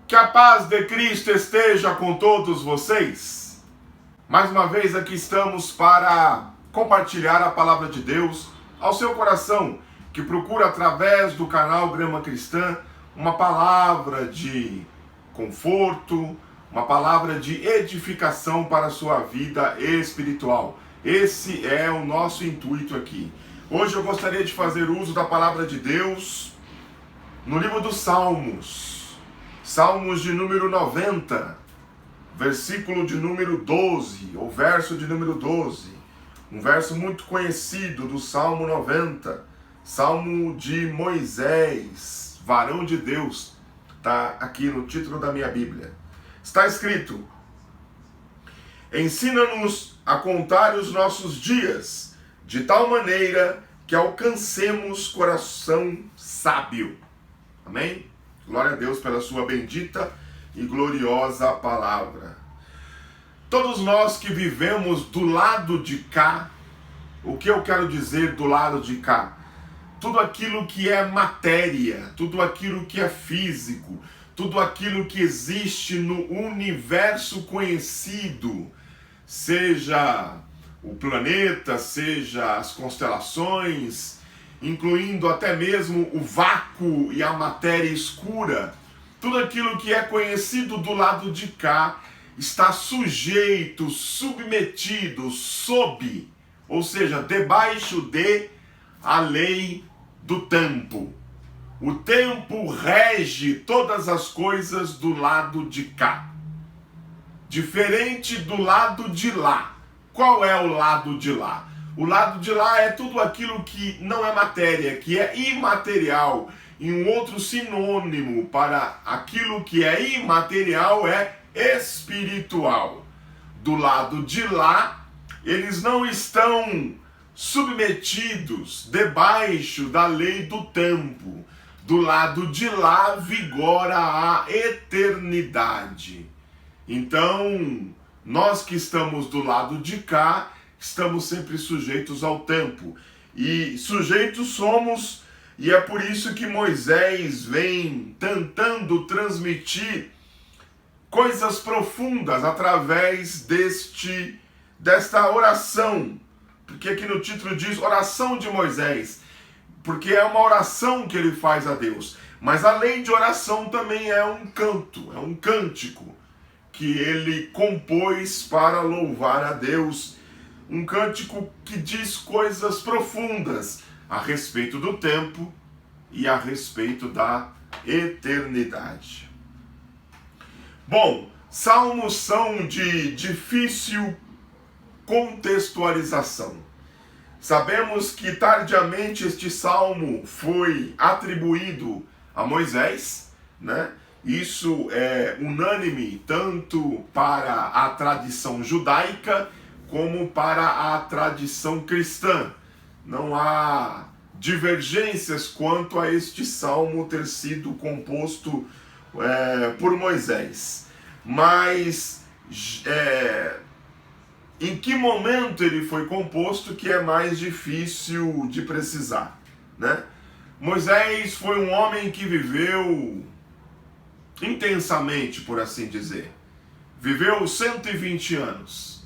Que a paz de Cristo esteja com todos vocês. Mais uma vez aqui estamos para compartilhar a palavra de Deus ao seu coração, que procura através do canal Grama Cristã uma palavra de conforto, uma palavra de edificação para a sua vida espiritual. Esse é o nosso intuito aqui. Hoje eu gostaria de fazer uso da palavra de Deus no livro dos Salmos. Salmos de número 90, versículo de número 12, ou verso de número 12. Um verso muito conhecido do Salmo 90. Salmo de Moisés, varão de Deus. Está aqui no título da minha Bíblia. Está escrito: ensina-nos a contar os nossos dias, de tal maneira que alcancemos coração sábio. Amém? Glória a Deus pela sua bendita e gloriosa palavra. Todos nós que vivemos do lado de cá, o que eu quero dizer do lado de cá? Tudo aquilo que é matéria, tudo aquilo que é físico, tudo aquilo que existe no universo conhecido, seja o planeta, seja as constelações, incluindo até mesmo o vácuo e a matéria escura, tudo aquilo que é conhecido do lado de cá está sujeito, submetido, sob, ou seja, debaixo de a lei do tempo. O tempo rege todas as coisas do lado de cá. Diferente do lado de lá. Qual é o lado de lá? O lado de lá é tudo aquilo que não é matéria, que é imaterial. E um outro sinônimo para aquilo que é imaterial é espiritual. Do lado de lá, eles não estão submetidos debaixo da lei do tempo. Do lado de lá vigora a eternidade. Então, nós que estamos do lado de cá, estamos sempre sujeitos ao tempo. E sujeitos somos, e é por isso que Moisés vem tentando transmitir coisas profundas através desta oração. Porque aqui no título diz oração de Moisés. Porque é uma oração que ele faz a Deus. Mas além de oração também é um canto, é um cântico que ele compôs para louvar a Deus. Um cântico que diz coisas profundas a respeito do tempo e a respeito da eternidade. Bom, salmos são de difícil contextualização. Sabemos que tardiamente este salmo foi atribuído a Moisés, né? Isso é unânime tanto para a tradição judaica como para a tradição cristã. Não há divergências quanto a este salmo ter sido composto por Moisés. Mas em que momento ele foi composto que é mais difícil de precisar, né? Moisés foi um homem que viveu intensamente, por assim dizer. Viveu 120 anos.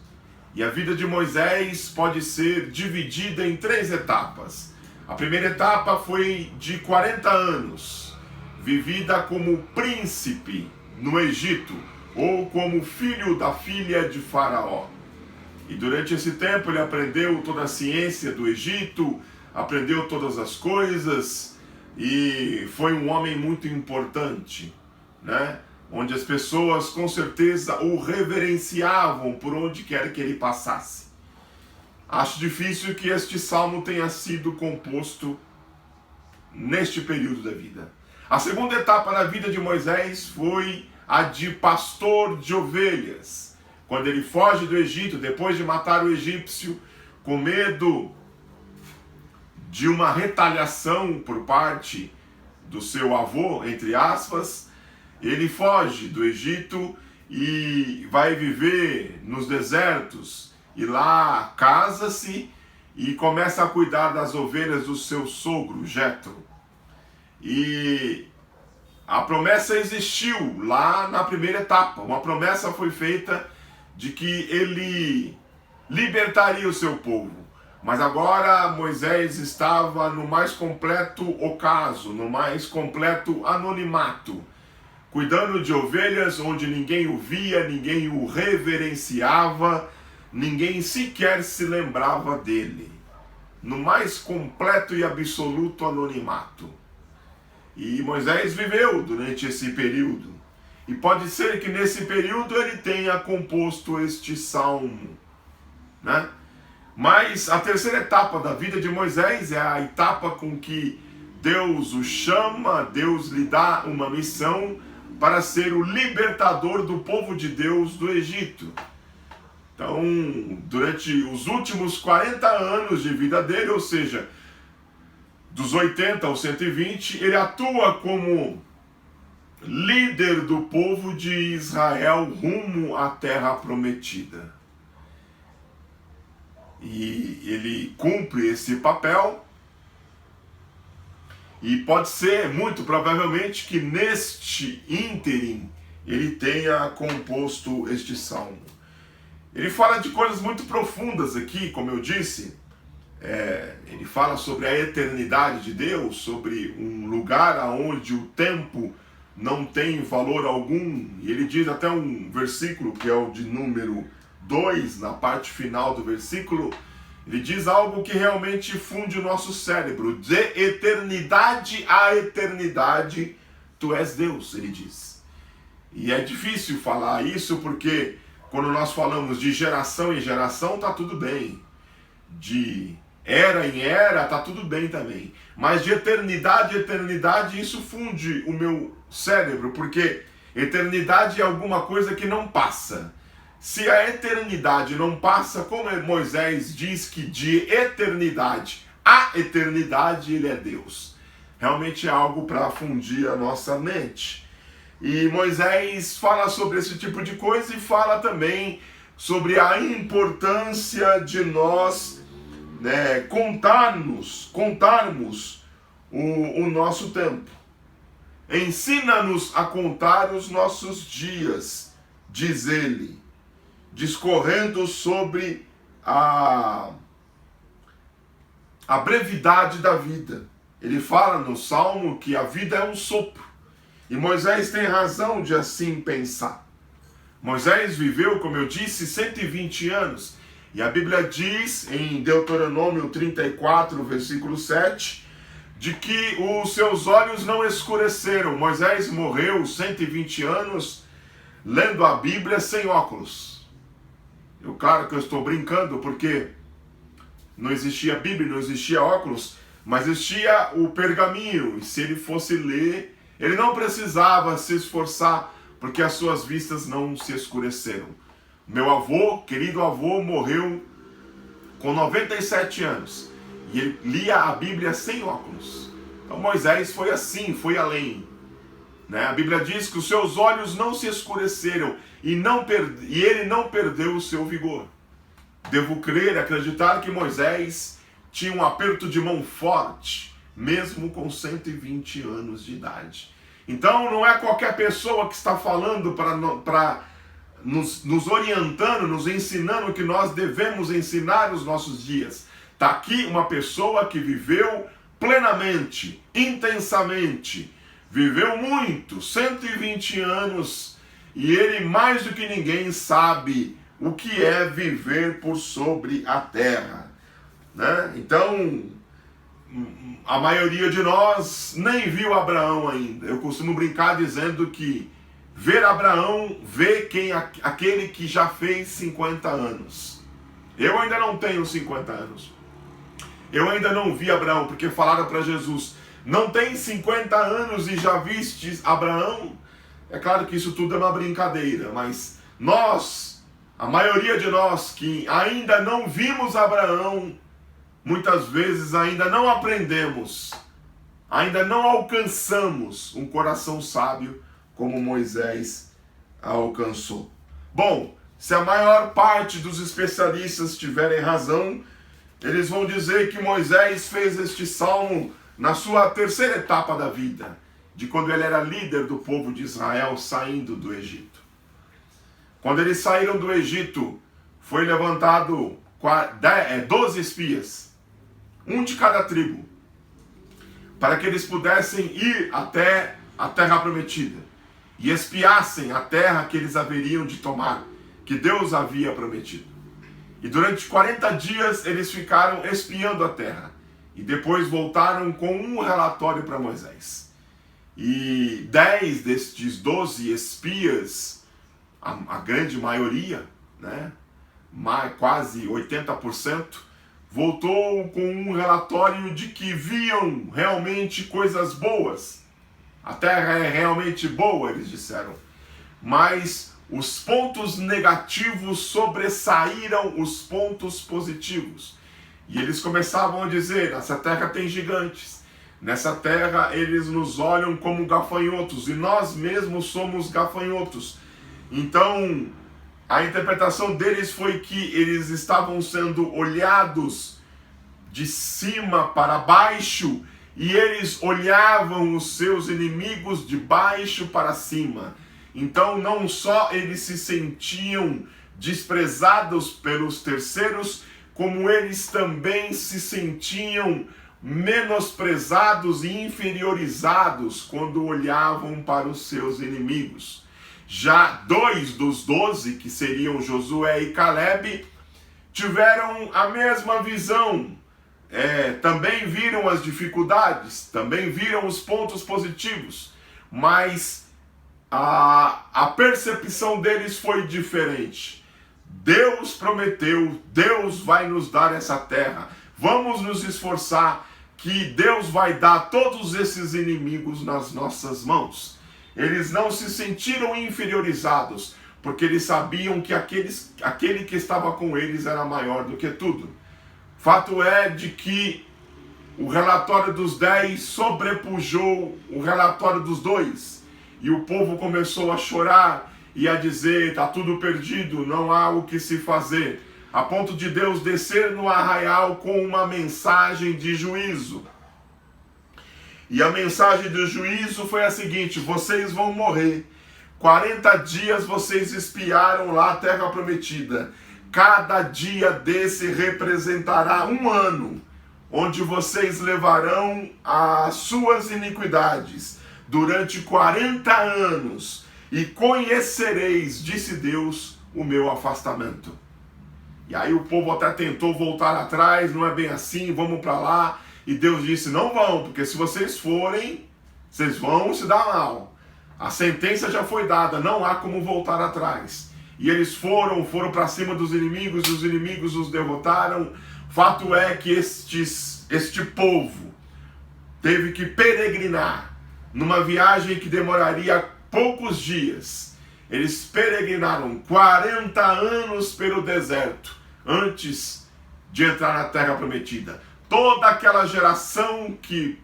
E a vida de Moisés pode ser dividida em 3 etapas. A primeira etapa foi de 40 anos, vivida como príncipe no Egito, ou como filho da filha de Faraó. E durante esse tempo ele aprendeu toda a ciência do Egito, aprendeu todas as coisas, e foi um homem muito importante, né? Onde as pessoas com certeza o reverenciavam por onde quer que ele passasse. Acho difícil que este salmo tenha sido composto neste período da vida. A segunda etapa da vida de Moisés foi a de pastor de ovelhas. Quando ele foge do Egito, depois de matar o egípcio, com medo de uma retaliação por parte do seu avô, entre aspas, ele foge do Egito e vai viver nos desertos. E lá casa-se e começa a cuidar das ovelhas do seu sogro, Jetro. E A promessa existiu lá na primeira etapa. Uma promessa foi feita de que ele libertaria o seu povo. Mas agora Moisés estava no mais completo ocaso, no mais completo anonimato, cuidando de ovelhas onde ninguém o via, ninguém o reverenciava, ninguém sequer se lembrava dele. No mais completo e absoluto anonimato. E Moisés viveu durante esse período. E pode ser que nesse período ele tenha composto este salmo, né? Mas a terceira etapa da vida de Moisés é a etapa com que Deus o chama, Deus lhe dá uma missão para ser o libertador do povo de Deus do Egito. Então, durante os últimos 40 anos de vida dele, ou seja, dos 80 aos 120, ele atua como líder do povo de Israel rumo à terra prometida. E ele cumpre esse papel, e pode ser, muito provavelmente, que neste ínterim ele tenha composto este salmo. Ele fala de coisas muito profundas aqui, como eu disse. Ele fala sobre a eternidade de Deus, sobre um lugar onde o tempo não tem valor algum. E ele diz até um versículo, que é o de número 2, na parte final do versículo, ele diz algo que realmente funde o nosso cérebro. De eternidade a eternidade, tu és Deus, ele diz. E é difícil falar isso porque quando nós falamos de geração em geração, tá tudo bem. De era em era, tá tudo bem também. Mas de eternidade em eternidade, isso funde o meu cérebro, porque eternidade é alguma coisa que não passa. Se a eternidade não passa, como Moisés diz que de eternidade a eternidade ele é Deus. Realmente é algo para fundir a nossa mente. E Moisés fala sobre esse tipo de coisa e fala também sobre a importância de nós contarmos o nosso tempo. Ensina-nos a contar os nossos dias, diz ele, discorrendo sobre a brevidade da vida. Ele fala no Salmo que a vida é um sopro. E Moisés tem razão de assim pensar. Moisés viveu, como eu disse, 120 anos. E a Bíblia diz, em Deuteronômio 34, versículo 7, de que os seus olhos não escureceram. Moisés morreu 120 anos lendo a Bíblia sem óculos. Claro que eu estou brincando, porque não existia Bíblia, não existia óculos, mas existia o pergaminho. E se ele fosse ler, ele não precisava se esforçar, porque as suas vistas não se escureceram. Meu avô, querido avô, morreu com 97 anos. E ele lia a Bíblia sem óculos. Então Moisés foi assim, foi além. A Bíblia diz que os seus olhos não se escureceram e ele não perdeu o seu vigor. Devo crer, acreditar que Moisés tinha um aperto de mão forte, mesmo com 120 anos de idade. Então não é qualquer pessoa que está falando para nos orientando, nos ensinando o que nós devemos ensinar os nossos dias. Está aqui uma pessoa que viveu plenamente, intensamente, viveu muito, 120 anos, e ele mais do que ninguém sabe o que é viver por sobre a terra. Então, a maioria de nós nem viu Abraão ainda. Eu costumo brincar dizendo que ver Abraão, vê aquele que já fez 50 anos. Eu ainda não tenho 50 anos. Eu ainda não vi Abraão, porque falaram para Jesus, não tem 50 anos e já viste Abraão? É claro que isso tudo é uma brincadeira, mas nós, a maioria de nós que ainda não vimos Abraão, muitas vezes ainda não aprendemos, ainda não alcançamos um coração sábio como Moisés alcançou. Bom, se a maior parte dos especialistas tiverem razão, eles vão dizer que Moisés fez este salmo na sua terceira etapa da vida. de quando ele era líder do povo de Israel saindo do Egito. Quando eles saíram do Egito, foi levantado 12 espias, um de cada tribo, para que eles pudessem ir até a terra prometida e espiassem a terra que eles haveriam de tomar, que Deus havia prometido. E durante 40 dias eles ficaram espiando a terra e depois voltaram com um relatório para Moisés. E 10 destes 12 espias, a grande maioria, né, quase 80%, voltou com um relatório de que viam realmente coisas boas. A terra é realmente boa, eles disseram. Mas os pontos negativos sobressaíram os pontos positivos. E eles começavam a dizer, nessa terra tem gigantes. Nessa terra eles nos olham como gafanhotos. E nós mesmos somos gafanhotos. Então, a interpretação deles foi que eles estavam sendo olhados de cima para baixo e eles olhavam os seus inimigos de baixo para cima. Então não só eles se sentiam desprezados pelos terceiros, como eles também se sentiam menosprezados e inferiorizados quando olhavam para os seus inimigos. Já 2 dos 12, que seriam Josué e Caleb, tiveram a mesma visão. Também viram as dificuldades, também viram os pontos positivos, mas a percepção deles foi diferente. Deus prometeu, Deus vai nos dar essa terra, vamos nos esforçar que Deus vai dar todos esses inimigos nas nossas mãos. Eles não se sentiram inferiorizados, porque eles sabiam que aquele que estava com eles era maior do que tudo. Fato é de que o relatório dos 10 sobrepujou o relatório dos 2. E o povo começou a chorar e a dizer, está tudo perdido, não há o que se fazer. A ponto de Deus descer no arraial com uma mensagem de juízo. E a mensagem do juízo foi a seguinte: vocês vão morrer. 40 dias vocês espiaram lá a terra prometida. Cada dia desse representará um ano, onde vocês levarão as suas iniquidades durante 40 anos, e conhecereis, disse Deus, o meu afastamento. E aí o povo até tentou voltar atrás, não é bem assim, vamos para lá. E Deus disse, não vão, porque se vocês forem, vocês vão se dar mal. A sentença já foi dada, não há como voltar atrás. E eles foram para cima dos inimigos, e os inimigos os derrotaram. Fato é que este povo teve que peregrinar numa viagem que demoraria poucos dias. Eles peregrinaram 40 anos pelo deserto antes de entrar na terra prometida. Toda aquela geração que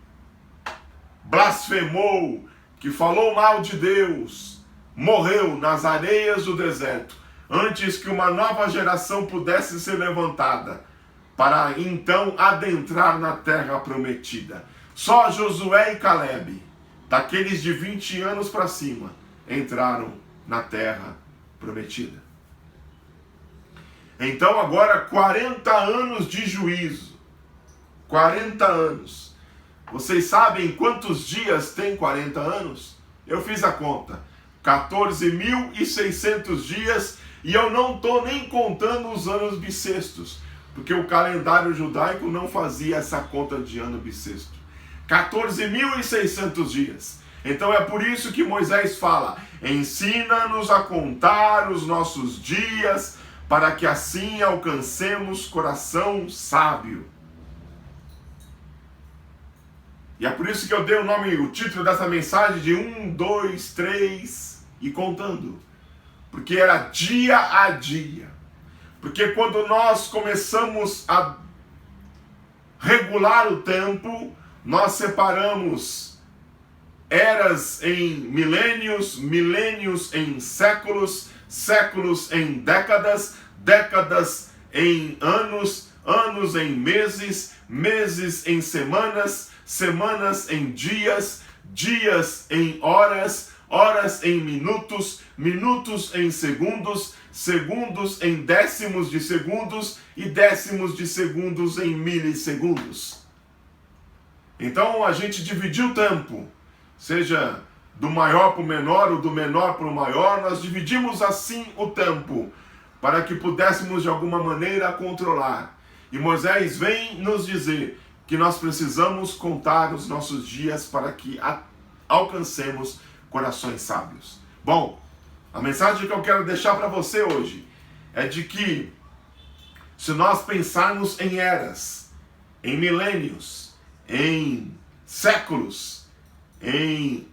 blasfemou, que falou mal de Deus, morreu nas areias do deserto, antes que uma nova geração pudesse ser levantada, para então adentrar na terra prometida. Só Josué e Caleb, daqueles de 20 anos para cima, entraram na terra prometida. Então agora 40 anos de juízo. 40 anos. Vocês sabem quantos dias tem 40 anos? Eu fiz a conta. 14.600 dias, e eu não estou nem contando os anos bissextos, porque o calendário judaico não fazia essa conta de ano bissexto. 14.600 dias. Então é por isso que Moisés fala, ensina-nos a contar os nossos dias, para que assim alcancemos coração sábio. E é por isso que eu dei o título dessa mensagem de 1, 2, 3 e contando. Porque era dia a dia. Porque quando nós começamos a regular o tempo, nós separamos eras em milênios, milênios em séculos, séculos em décadas, décadas em anos, anos em meses, meses em semanas, semanas em dias, dias em horas, horas em minutos, minutos em segundos, segundos em décimos de segundos e décimos de segundos em milissegundos. Então a gente dividiu o tempo, seja do maior para o menor ou do menor para o maior, nós dividimos assim o tempo, para que pudéssemos de alguma maneira controlar. E Moisés vem nos dizer que nós precisamos contar os nossos dias para que alcancemos corações sábios. Bom, a mensagem que eu quero deixar para você hoje é de que se nós pensarmos em eras, em milênios, em séculos, em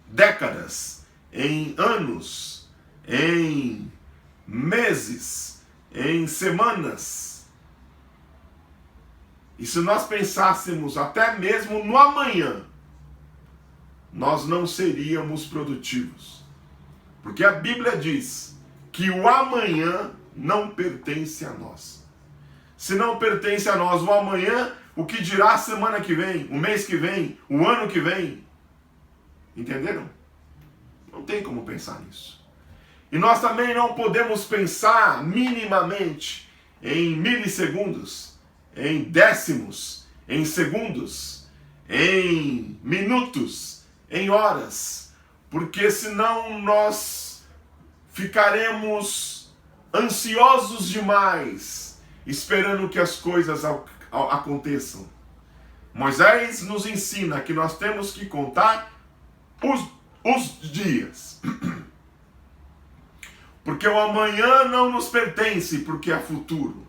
décadas, em anos, em meses, em semanas, e se nós pensássemos até mesmo no amanhã, nós não seríamos produtivos. Porque a Bíblia diz que o amanhã não pertence a nós. Se não pertence a nós o amanhã, o que dirá a semana que vem, o mês que vem, o ano que vem? Entenderam? Não tem como pensar nisso. E nós também não podemos pensar minimamente em milissegundos, em décimos, em segundos, em minutos, em horas, porque senão nós ficaremos ansiosos demais, esperando que as coisas aconteçam. Moisés nos ensina que nós temos que contar os dias. Porque o amanhã não nos pertence, porque é futuro.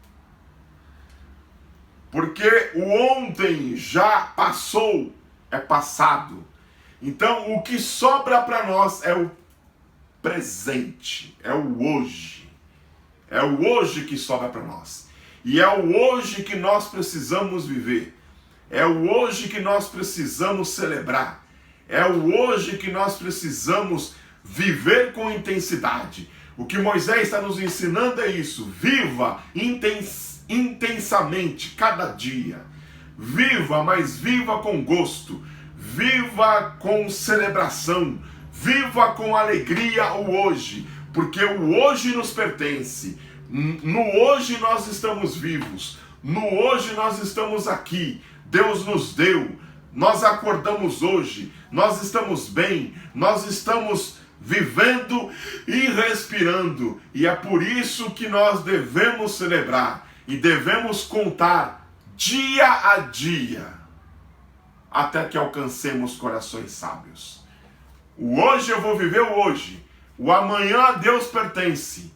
Porque o ontem já passou, é passado. Então o que sobra para nós é o presente, é o hoje. É o hoje que sobra para nós. E é o hoje que nós precisamos viver. É o hoje que nós precisamos celebrar. É o hoje que nós precisamos viver com intensidade. O que Moisés está nos ensinando é isso. Viva intensamente cada dia. Viva, mas viva com gosto. Viva com celebração. Viva com alegria o hoje. Porque o hoje nos pertence. No hoje nós estamos vivos. No hoje nós estamos aqui. Deus nos deu. Nós acordamos hoje. Nós estamos bem. Nós estamos vivendo e respirando. E é por isso que nós devemos celebrar. E devemos contar dia a dia. Até que alcancemos corações sábios. O hoje eu vou viver o hoje. O amanhã a Deus pertence.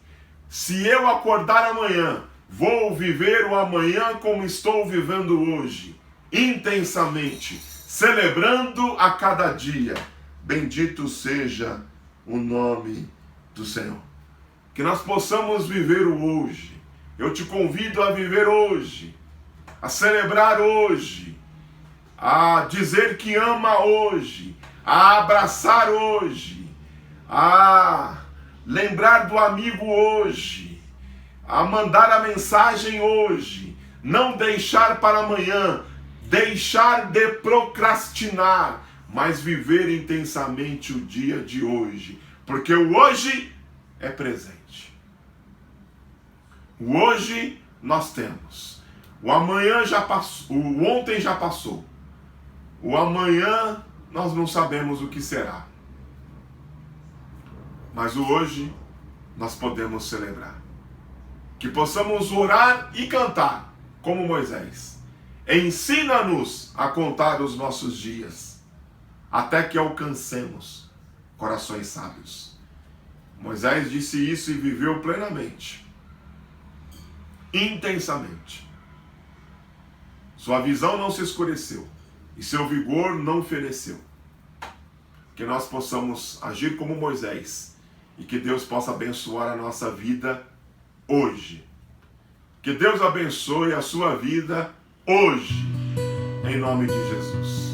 Se eu acordar amanhã, vou viver o amanhã como estou vivendo hoje. Intensamente. Celebrando a cada dia. Bendito seja o nome do Senhor. Que nós possamos viver o hoje. Eu te convido a viver hoje. A celebrar hoje. A dizer que ama hoje. A abraçar hoje. A lembrar do amigo hoje. A mandar a mensagem hoje. Não deixar para amanhã. Deixar de procrastinar. Mas viver intensamente o dia de hoje. Porque o hoje é presente. O hoje nós temos. O amanhã já passou. O ontem já passou. O amanhã nós não sabemos o que será. Mas o hoje nós podemos celebrar. Que possamos orar e cantar como Moisés. Ensina-nos a contar os nossos dias, até que alcancemos corações sábios. Moisés disse isso e viveu plenamente, intensamente. Sua visão não se escureceu e seu vigor não feneceu. Que nós possamos agir como Moisés e que Deus possa abençoar a nossa vida hoje. Que Deus abençoe a sua vida hoje, em nome de Jesus.